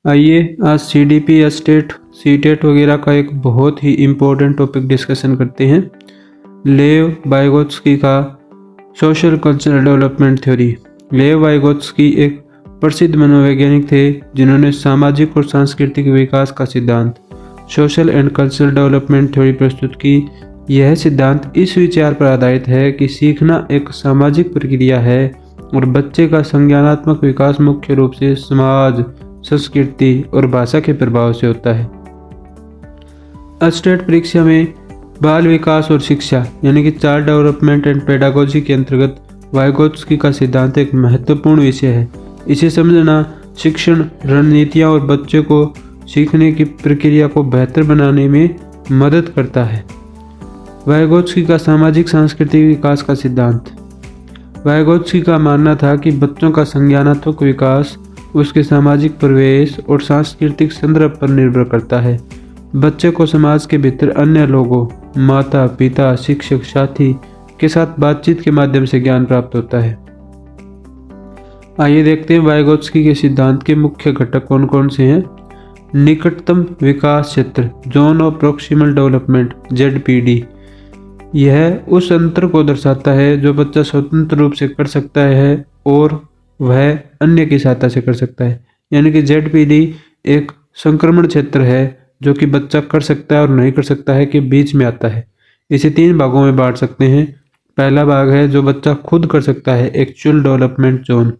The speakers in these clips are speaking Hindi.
आइए आज सीडीपी या सीटेट वगैरह का एक बहुत ही इम्पोर्टेंट टॉपिक डिस्कशन करते हैं। लेव वाइगोत्स्की का सोशल कल्चरल डेवलपमेंट थ्योरी। लेव वाइगोत्स्की एक प्रसिद्ध मनोवैज्ञानिक थे जिन्होंने सामाजिक और सांस्कृतिक विकास का सिद्धांत social and cultural development theory प्रस्तुत की। यह सिद्धांत इस विचार पर आधारित है कि सीखना एक सामाजिक प्रक्रिया है और बच्चे का संज्ञानात्मक विकास मुख्य रूप से समाज, संस्कृति और भाषा के प्रभाव से होता है। स्टेट परीक्षा में बाल विकास और शिक्षा यानी कि चाइल्ड डेवलपमेंट एंड पेडागोजी के अंतर्गत वाइगोत्स्की का सिद्धांत एक महत्वपूर्ण विषय है। इसे समझना शिक्षण रणनीतियाँ और बच्चे को सीखने की प्रक्रिया को बेहतर बनाने में मदद करता है। वाइगोत्स्की का सामाजिक सांस्कृतिक विकास का सिद्धांत। वाइगोत्स्की का मानना था कि बच्चों का संज्ञानात्मक विकास उसके सामाजिक परिवेश और सांस्कृतिक संदर्भ पर निर्भर करता है। बच्चे को समाज के भीतर अन्य लोगों, माता पिता, शिक्षक, साथी के साथ बातचीत के माध्यम से ज्ञान प्राप्त होता है। आइए देखते हैं वाइगोत्स्की के सिद्धांत के मुख्य घटक कौन कौन से हैं। निकटतम विकास क्षेत्र, zone of proximal development, ZPD। यह उस अंतर को दर्शाता है जो बच्चा स्वतंत्र रूप से कर सकता है और वह अन्य की सहायता से कर सकता है। यानी कि ZPD एक संक्रमण क्षेत्र है जो कि बच्चा कर सकता है और नहीं कर सकता है के बीच में आता है। इसे 3 भागों में बांट सकते हैं। पहला भाग है जो बच्चा खुद कर सकता है, एक्चुअल डेवलपमेंट जोन।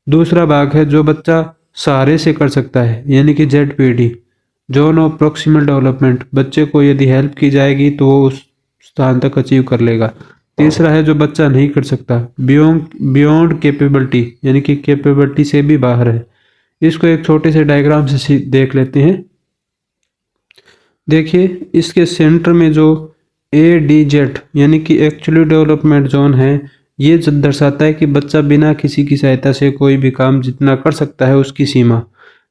दूसरा भाग है जो बच्चा सहारे से कर सकता है यानी कि ZPD, zone of proximal development. बच्चे को यदि हेल्प की जाएगी तो वो उस स्थान तक अचीव कर लेगा। तीसरा है जो बच्चा नहीं कर सकता, बियॉन्ड कैपेबिलिटी यानी कि कैपेबिलिटी से भी बाहर है। इसको एक छोटे से डायग्राम से देख लेते हैं। देखिए इसके सेंटर में जो ADZ यानी कि एक्चुअली डेवलपमेंट जोन है, ये दर्शाता है कि बच्चा बिना किसी की सहायता से कोई भी काम जितना कर सकता है उसकी सीमा।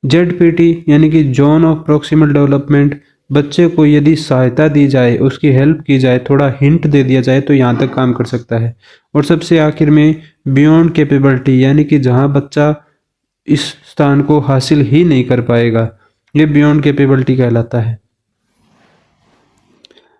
ZPT यानी कि जोन ऑफ प्रॉक्सिमल डेवलपमेंट, बच्चे को यदि सहायता दी जाए, उसकी हेल्प की जाए, थोड़ा हिंट दे दिया जाए तो यहाँ तक काम कर सकता है। और सबसे आखिर में बियॉन्ड कैपेबिलिटी यानी कि जहाँ बच्चा इस स्थान को हासिल ही नहीं कर पाएगा, ये बियॉन्ड कैपेबिलिटी कहलाता है।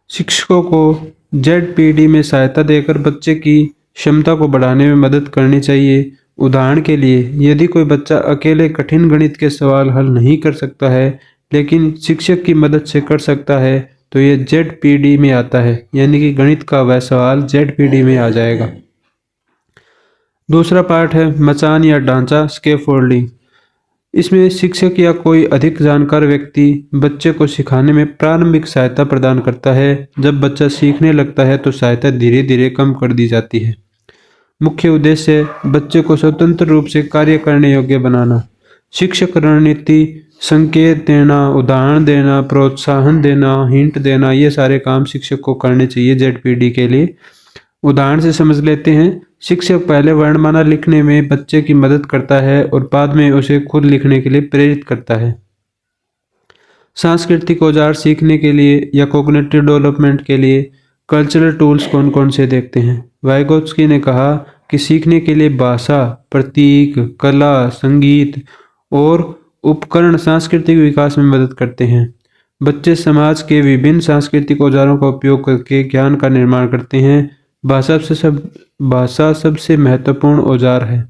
शिक्षकों को ZPD में सहायता देकर बच्चे की क्षमता को बढ़ाने में मदद करनी चाहिए। उदाहरण के लिए यदि कोई बच्चा अकेले कठिन गणित के सवाल हल नहीं कर सकता है लेकिन शिक्षक की मदद से कर सकता है तो ये ZPD में आता है, यानी कि गणित का वह सवाल ZPD में आ जाएगा। दूसरा पार्ट है मचान या ढांचा, स्कैफोल्डिंग। इसमें शिक्षक या कोई अधिक जानकार व्यक्ति बच्चे को सिखाने में प्रारंभिक सहायता प्रदान करता है। जब बच्चा सीखने लगता है तो सहायता धीरे धीरे कम कर दी जाती है। मुख्य उद्देश्य बच्चे को स्वतंत्र रूप से कार्य करने योग्य बनाना। शिक्षक रणनीति, संकेत देना, उदाहरण देना, प्रोत्साहन देना, हिंट देना, ये सारे काम शिक्षक को करने चाहिए ZPD के लिए। उदाहरण से समझ लेते हैं। शिक्षक पहले वर्णमाला लिखने में बच्चे की मदद करता है और बाद में उसे खुद लिखने के लिए प्रेरित करता है। सांस्कृतिक औजार सीखने के लिए या कॉग्निटिव डेवलपमेंट के लिए कल्चरल टूल्स कौन कौन से देखते हैं। वाइगोत्स्की ने कहा कि सीखने के लिए भाषा, प्रतीक, कला, संगीत और उपकरण सांस्कृतिक विकास में मदद करते हैं। बच्चे समाज के विभिन्न सांस्कृतिक औजारों का उपयोग करके ज्ञान का निर्माण करते हैं। भाषा सबसे महत्वपूर्ण औजार है।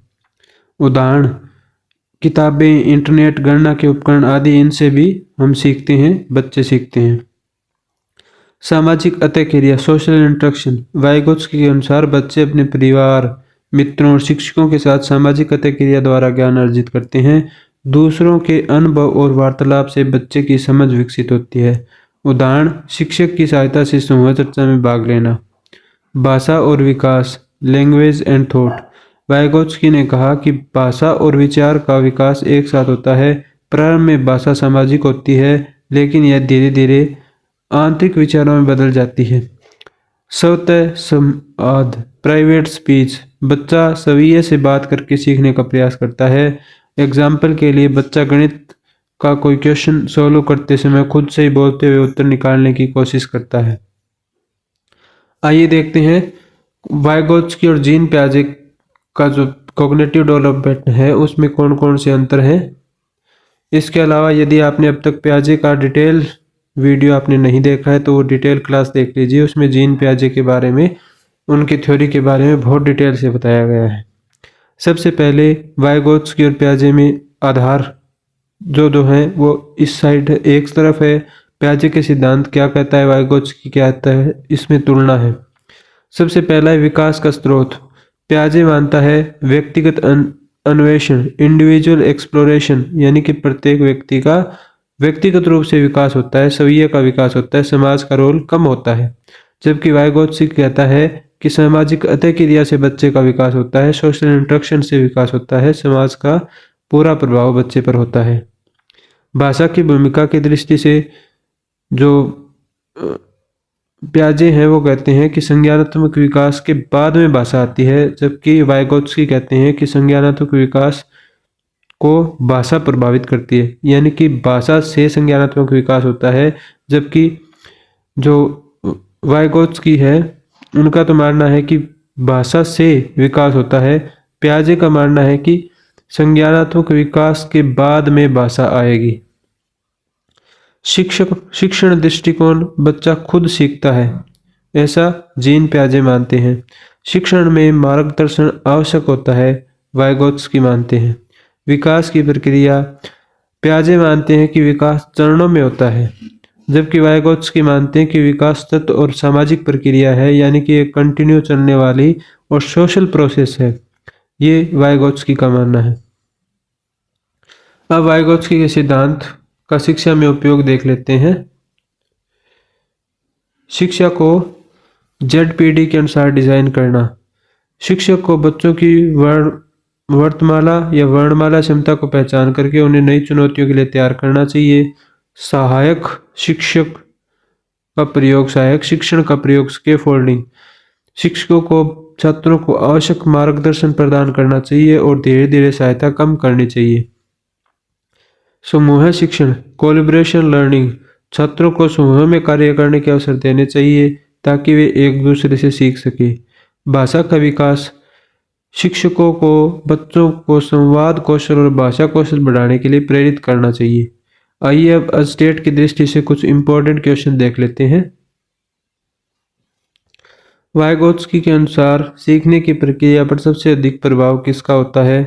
उदाहरण किताबें, इंटरनेट, गणना के उपकरण आदि, इनसे भी हम सीखते हैं, बच्चे सीखते हैं। सामाजिक अतःक्रिया, सोशल इंटरेक्शन। वाइगोत्स्की के अनुसार बच्चे अपने परिवार, मित्रों और शिक्षकों के साथ सामाजिक अतःक्रिया द्वारा ज्ञान अर्जित करते हैं। दूसरों के अनुभव और वार्तालाप से बच्चे की समझ विकसित होती है। उदाहरण शिक्षक की सहायता से समूह चर्चा में भाग लेना। भाषा और विकास, लैंग्वेज एंड थॉट। वाइगोत्स्की ने कहा कि भाषा और विचार का विकास एक साथ होता है। प्रारंभ में भाषा सामाजिक होती है लेकिन यह धीरे धीरे आंतरिक विचारों में बदल जाती है। स्वतः संवाद, प्राइवेट स्पीच। बच्चा स्वयं से बात करके सीखने का प्रयास करता है। एग्जाम्पल के लिए बच्चा गणित का कोई क्वेश्चन सॉल्व करते समय खुद से ही बोलते हुए उत्तर निकालने की कोशिश करता है। आइए देखते हैं वाइगोत्स्की और जीन पियाजे का जो कॉग्निटिव डेवलपमेंट है उसमें कौन कौन से अंतर हैं। इसके अलावा यदि आपने अब तक पियाजे का डिटेल वीडियो आपने नहीं देखा है तो वो डिटेल क्लास देख लीजिए। उसमें जीन पियाजे के बारे में, उनकी थ्योरी के बारे में बहुत डिटेल से बताया गया है। सबसे पहले वाइगोत्स्की और पियाजे में आधार जो दो हैं वो इस साइड एक तरफ है। पियाजे के सिद्धांत क्या कहता है, वाइगोत्स्की क्या कहता है, इसमें तुलना है। सबसे पहला है विकास का स्रोत। पियाजे मानता है व्यक्तिगत अन्वेषण, इंडिविजुअल एक्सप्लोरेशन, यानी कि प्रत्येक व्यक्ति का व्यक्तिगत रूप से विकास होता है, स्वयं का विकास होता है, समाज का रोल कम होता है। जबकि वाइगोत्स्की कहता है कि सामाजिक अतःक्रिया से बच्चे का विकास होता है, सोशल इंटरेक्शन से विकास होता है, समाज का पूरा प्रभाव बच्चे पर होता है। भाषा की भूमिका की दृष्टि से जो पियाजे हैं वो कहते हैं कि संज्ञानात्मक विकास के बाद में भाषा आती है, जबकि वाइगोत्स्की कहते हैं कि संज्ञानात्मक विकास को भाषा प्रभावित करती है, यानी कि भाषा से संज्ञानात्मक विकास होता है। जबकि जो वाइगोत्स्की है उनका तो मानना है कि भाषा से विकास होता है। पियाजे का मानना है कि संज्ञानात्मक विकास के बाद में भाषा आएगी। शिक्षण दृष्टिकोण, बच्चा खुद सीखता है, ऐसा जीन पियाजे मानते हैं। शिक्षण में मार्गदर्शन आवश्यक होता है, वाइगोत्स्की मानते हैं। विकास की प्रक्रिया, पियाजे मानते हैं कि विकास चरणों में होता है, जबकि वाइगोत्स्की मानते हैं कि विकास तत्व और सामाजिक प्रक्रिया है, यानी कि एक कंटिन्यू चलने वाली और सोशल प्रोसेस है। ये वाइगोत्स्की का मानना है। अब वाइगोत्स्की के सिद्धांत का शिक्षा में उपयोग देख लेते हैं। शिक्षा को ZPD के अनुसार डिजाइन करना। शिक्षक को बच्चों की वर्णमाला या वर्णमाला क्षमता को पहचान करके उन्हें नई चुनौतियों के लिए तैयार करना चाहिए। सहायक शिक्षक का प्रयोग, सहायक शिक्षण का प्रयोग, स्कैफोल्डिंग। शिक्षकों को छात्रों को आवश्यक मार्गदर्शन प्रदान करना चाहिए और धीरे धीरे सहायता कम करनी चाहिए। समूह शिक्षण, कोलैबोरेशन लर्निंग। छात्रों को समूह में कार्य करने के अवसर देने चाहिए ताकि वे एक दूसरे से सीख सके। भाषा का विकास, शिक्षकों को बच्चों को संवाद कौशल और भाषा कौशल बढ़ाने के लिए प्रेरित करना चाहिए। आइए अब स्टेट की दृष्टि से कुछ इंपॉर्टेंट क्वेश्चन देख लेते हैं। वाइगोत्स्की के अनुसार सीखने की प्रक्रिया पर सबसे अधिक प्रभाव किसका होता है?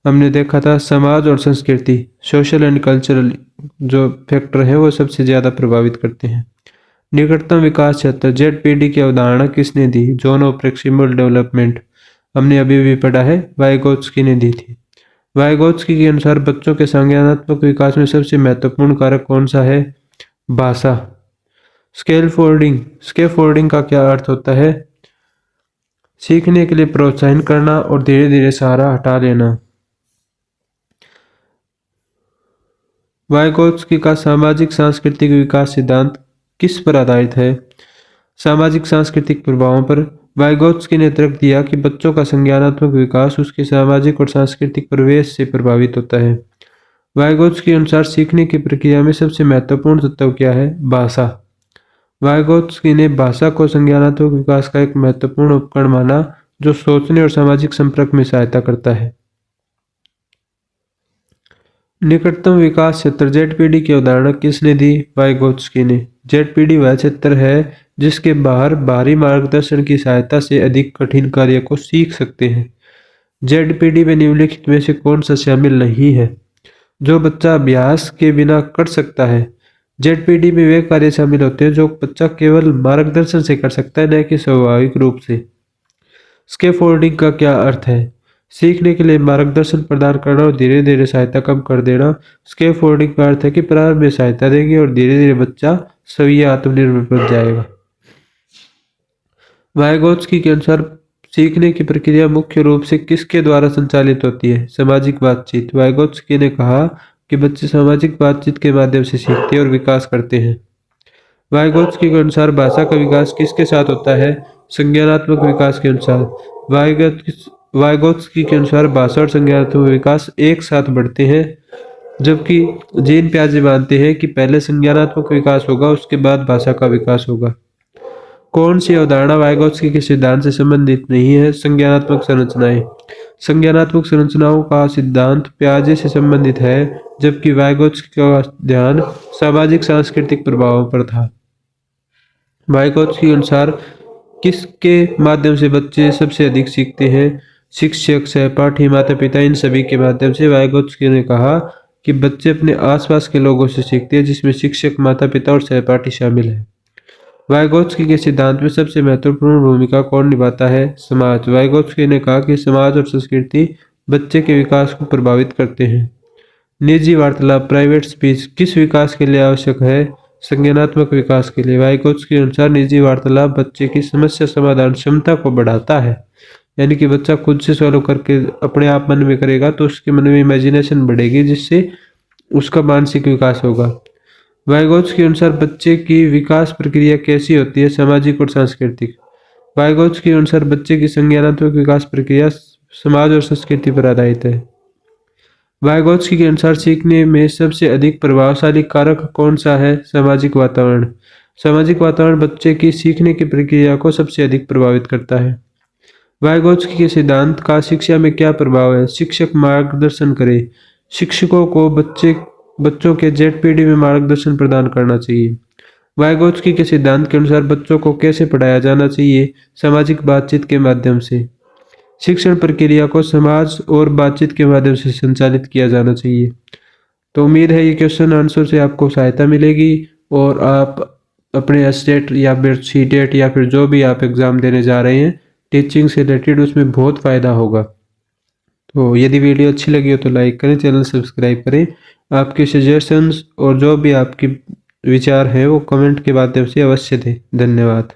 हमने देखा था समाज और संस्कृति, सोशल एंड कल्चरल जो फैक्टर है वो सबसे ज़्यादा प्रभावित करते हैं। निकटतम विकास क्षेत्र, ZPD की अवधारणा किसने दी? जोन ऑफ प्रॉक्सिमल डेवलपमेंट, हमने अभी भी पढ़ा है, वाइगोत्स्की ने दी थी। वाइगोत्स्की के अनुसार बच्चों के संज्ञानात्मक विकास में सबसे महत्वपूर्ण कारक कौन सा है? भाषा। स्कैफोल्डिंग, स्कैफोल्डिंग का क्या अर्थ होता है? सीखने के लिए प्रोत्साहन करना और धीरे धीरे सहारा हटा लेना। वाइगोत्स्की का सामाजिक सांस्कृतिक विकास सिद्धांत किस पर आधारित है? सामाजिक सांस्कृतिक प्रभावों पर। वाइगोत्स्की ने तर्क दिया कि बच्चों का संज्ञानात्मक विकास उसके सामाजिक और सांस्कृतिक परिवेश से प्रभावित होता है। वाइगोत्स्की के अनुसार सीखने की प्रक्रिया में सबसे महत्वपूर्ण तत्व क्या है? भाषा। वाइगोत्स्की ने भाषा को संज्ञानात्मक विकास का एक महत्वपूर्ण उपकरण माना जो सोचने और सामाजिक संपर्क में सहायता करता है। निकटतम विकास क्षेत्र, ZPD की अवधारणा किसने दी? वाइगोत्स्की ने। ZPD वह क्षेत्र है जिसके बाहर बाहरी मार्गदर्शन की सहायता से अधिक कठिन कार्य को सीख सकते हैं। ZPD में निम्नलिखित में से कौन सा शामिल नहीं है? जो बच्चा अभ्यास के बिना कर सकता है। ZPD में वे कार्य शामिल होते हैं जो बच्चा केवल मार्गदर्शन से कर सकता है, न कि स्वाभाविक रूप से। स्कैफोल्डिंग का क्या अर्थ है? सीखने के लिए मार्गदर्शन प्रदान करना और धीरे धीरे सहायता कम कर देना। स्कैफोल्डिंग का अर्थ है कि प्रारंभ में सहायता देंगे और धीरे धीरे बच्चा स्वयं आत्मनिर्भर बन जाएगा। वाइगोत्स्की के अनुसार सीखने की प्रक्रिया मुख्य रूप से किसके द्वारा संचालित होती है? सामाजिक बातचीत। वाइगोत्स्की ने कहा कि बच्चे सामाजिक बातचीत के माध्यम से सीखते हैं और विकास करते हैं। वाइगोत्स्की के अनुसार भाषा का विकास किसके साथ होता है? संज्ञानात्मक विकास के अनुसार। वाइगोत्स्की के अनुसार भाषा और संज्ञानात्मक विकास एक साथ बढ़ते हैं, जबकि जीन पियाजे मानते हैं कि पहले संज्ञानात्मक विकास होगा, उसके बाद भाषा का विकास होगा। कौन सी अवधारणा वाइगोत्स्की के सिद्धांत से संबंधित नहीं है? संज्ञानात्मक संरचनाएं। संज्ञानात्मक संरचनाओं का सिद्धांत पियाजे से संबंधित है, जबकि वाइगोत्स्की का ध्यान सामाजिक सांस्कृतिक प्रभावों पर था। वाइगोत्स्की के अनुसार किसके माध्यम से बच्चे सबसे अधिक सीखते हैं? शिक्षक, सहपाठी, माता पिता, इन सभी के माध्यम से। वाइगोत्स्की ने कहा कि बच्चे अपने आसपास के लोगों से सीखते हैं, जिसमें शिक्षक, माता पिता और सहपाठी शामिल है। वाइगोत्स्की के सिद्धांत में सबसे महत्वपूर्ण भूमिका कौन निभाता है? समाज। वाइगोत्स्की ने कहा कि समाज और संस्कृति बच्चे के विकास को प्रभावित करते हैं। निजी वार्तालाप, प्राइवेट स्पीच, किस विकास के लिए आवश्यक है? संज्ञानात्मक विकास के लिए। वाइगोत्स्की के अनुसार निजी वार्तालाप बच्चे की समस्या समाधान क्षमता को बढ़ाता है, यानी कि बच्चा खुद से सॉल्व करके अपने आप मन में करेगा तो उसके मन में इमेजिनेशन बढ़ेगी, जिससे उसका मानसिक विकास होगा। वाइगोत्स्की के अनुसार बच्चे की विकास प्रक्रिया कैसी होती है? सामाजिक और सांस्कृतिक। वाइगोत्स्की के अनुसार बच्चे की संज्ञानात्मक विकास प्रक्रिया समाज और संस्कृति पर आधारित है। वाइगोत्स्की के अनुसार सीखने में सबसे अधिक प्रभावशाली कारक कौन सा है? सामाजिक वातावरण। सामाजिक वातावरण बच्चे की सीखने की प्रक्रिया को सबसे अधिक प्रभावित करता है। वाइगोत्स्की के सिद्धांत का शिक्षा में क्या प्रभाव है? शिक्षक मार्गदर्शन करे। शिक्षकों को बच्चों के जेड पीढ़ी में मार्गदर्शन प्रदान करना चाहिए। वाइगोत्स्की के सिद्धांत के अनुसार बच्चों को कैसे पढ़ाया जाना चाहिए? सामाजिक बातचीत के माध्यम से। शिक्षण प्रक्रिया को समाज और बातचीट के माध्यम से संचालित किया जाना चाहिए। तो उम्मीद है ये क्वेश्चन आंसर से आपको सहायता मिलेगी और आप अपने स्टेट या फिर सीटेट या फिर जो भी आप एग्ज़ाम देने जा रहे हैं टीचिंग से रिलेटेड, उसमें बहुत फ़ायदा होगा। तो यदि वीडियो अच्छी लगी हो तो लाइक करें, चैनल सब्सक्राइब करें। आपके सजेशंस और जो भी आपके विचार हैं वो कमेंट के माध्यम से अवश्य दें। धन्यवाद।